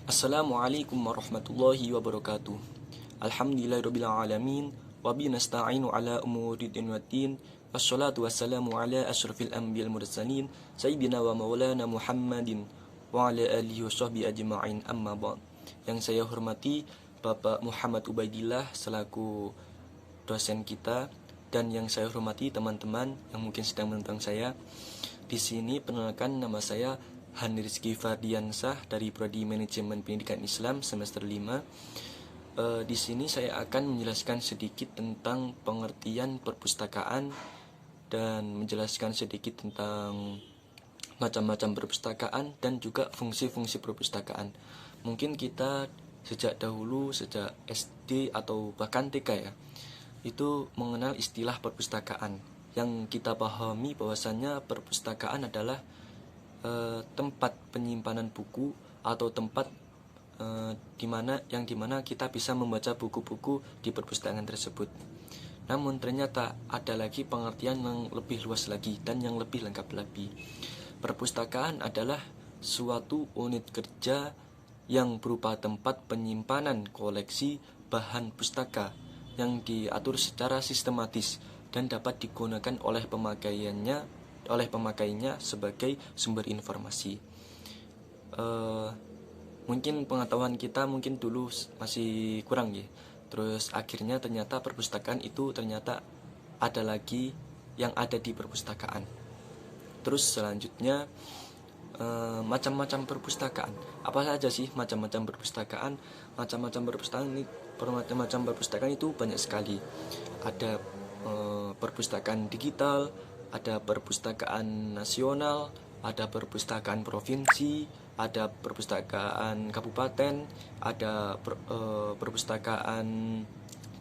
Assalamualaikum warahmatullahi wabarakatuh. Alhamdulillahirabbil alamin wa bihi nasta'inu ala umuri din waddin. Wassalatu wassalamu ala asyrafil anbiya'il mursalin sayyidina wa maulana Muhammadin wa ala alihi washabbihi ajma'in, amma ba'd. Yang saya hormati Bapak Muhammad Ubaidillah selaku dosen kita, dan yang saya hormati teman-teman yang mungkin sedang menonton saya. Di sini perkenalkan, nama saya Hani Rizky Fardiansah dari Prodi Manajemen Pendidikan Islam semester 5. Di sini saya akan menjelaskan sedikit tentang pengertian perpustakaan dan menjelaskan sedikit tentang macam-macam perpustakaan dan juga fungsi-fungsi perpustakaan. Mungkin kita sejak dahulu, sejak SD atau bahkan TK ya, itu mengenal istilah perpustakaan. Yang kita pahami bahwasannya perpustakaan adalah tempat penyimpanan buku atau tempat dimana kita bisa membaca buku-buku di perpustakaan tersebut. Namun ternyata ada lagi pengertian yang lebih luas lagi dan yang lebih lengkap lagi. Perpustakaan adalah suatu unit kerja yang berupa tempat penyimpanan koleksi bahan pustaka yang diatur secara sistematis dan dapat digunakan oleh pemakainya sebagai sumber informasi. Mungkin pengetahuan kita mungkin dulu masih kurang ya. Terus akhirnya ternyata perpustakaan itu ternyata ada lagi yang ada di perpustakaan. Terus selanjutnya macam-macam perpustakaan. Apa saja sih macam-macam perpustakaan? Macam-macam perpustakaan itu banyak sekali. Ada perpustakaan digital, ada perpustakaan nasional, ada perpustakaan provinsi, ada perpustakaan kabupaten, ada perpustakaan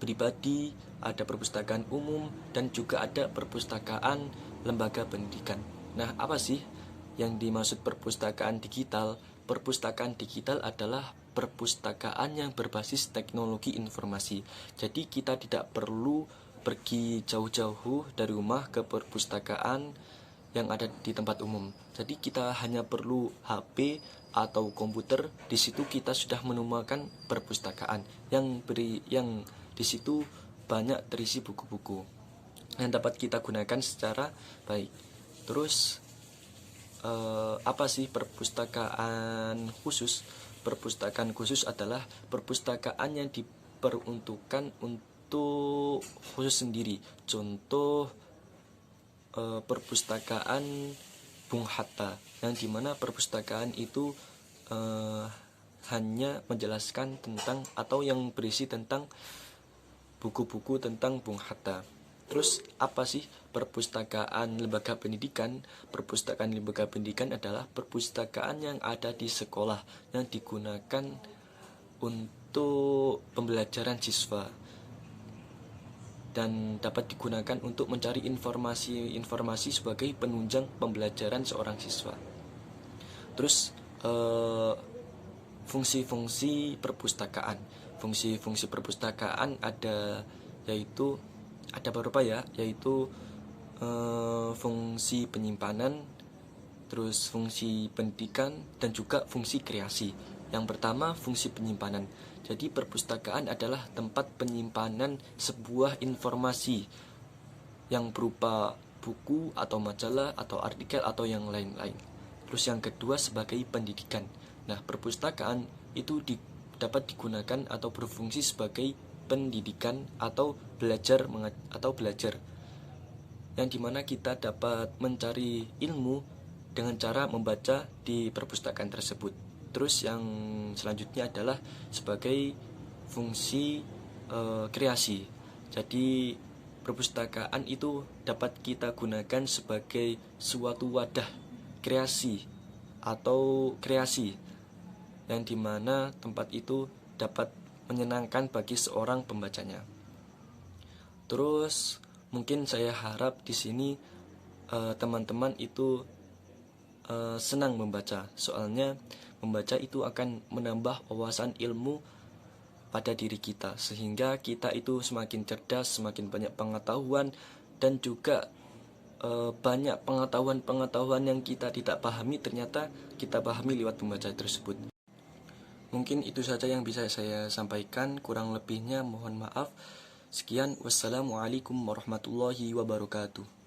pribadi, ada perpustakaan umum, dan juga ada perpustakaan lembaga pendidikan. Nah, apa sih yang dimaksud perpustakaan digital? Perpustakaan digital adalah perpustakaan yang berbasis teknologi informasi. Jadi kita tidak perlu pergi jauh-jauh dari rumah ke perpustakaan yang ada di tempat umum. Jadi kita hanya perlu HP atau komputer. Di situ kita sudah menemukan perpustakaan yang di situ banyak terisi buku-buku yang dapat kita gunakan secara baik. Terus apa sih perpustakaan khusus? Perpustakaan khusus adalah perpustakaan yang diperuntukkan untuk khusus sendiri. Contoh perpustakaan Bung Hatta, yang dimana perpustakaan itu hanya menjelaskan tentang atau yang berisi tentang buku-buku tentang Bung Hatta. Terus apa sih perpustakaan lembaga pendidikan? Perpustakaan lembaga pendidikan adalah perpustakaan yang ada di sekolah yang digunakan untuk pembelajaran siswa dan dapat digunakan untuk mencari informasi sebagai penunjang pembelajaran seorang siswa. Terus fungsi-fungsi perpustakaan. Fungsi-fungsi perpustakaan ada beberapa ya, yaitu fungsi penyimpanan, terus fungsi pendidikan, dan juga fungsi kreasi. Yang pertama, fungsi penyimpanan. Jadi perpustakaan adalah tempat penyimpanan sebuah informasi yang berupa buku atau majalah atau artikel atau yang lain-lain. Terus yang kedua, sebagai pendidikan. Nah, perpustakaan itu dapat digunakan atau berfungsi sebagai pendidikan atau belajar yang dimana kita dapat mencari ilmu dengan cara membaca di perpustakaan tersebut. Terus yang selanjutnya adalah sebagai fungsi kreasi. Jadi perpustakaan itu dapat kita gunakan sebagai suatu wadah kreasi yang dimana tempat itu dapat menyenangkan bagi seorang pembacanya. Terus mungkin saya harap di sini teman-teman itu senang membaca, soalnya membaca itu akan menambah wawasan ilmu pada diri kita, sehingga kita itu semakin cerdas, semakin banyak pengetahuan, dan juga banyak pengetahuan yang kita tidak pahami ternyata kita pahami lewat membaca tersebut. Mungkin itu saja yang bisa saya sampaikan, kurang lebihnya mohon maaf. Sekian, wassalamualaikum warahmatullahi wabarakatuh.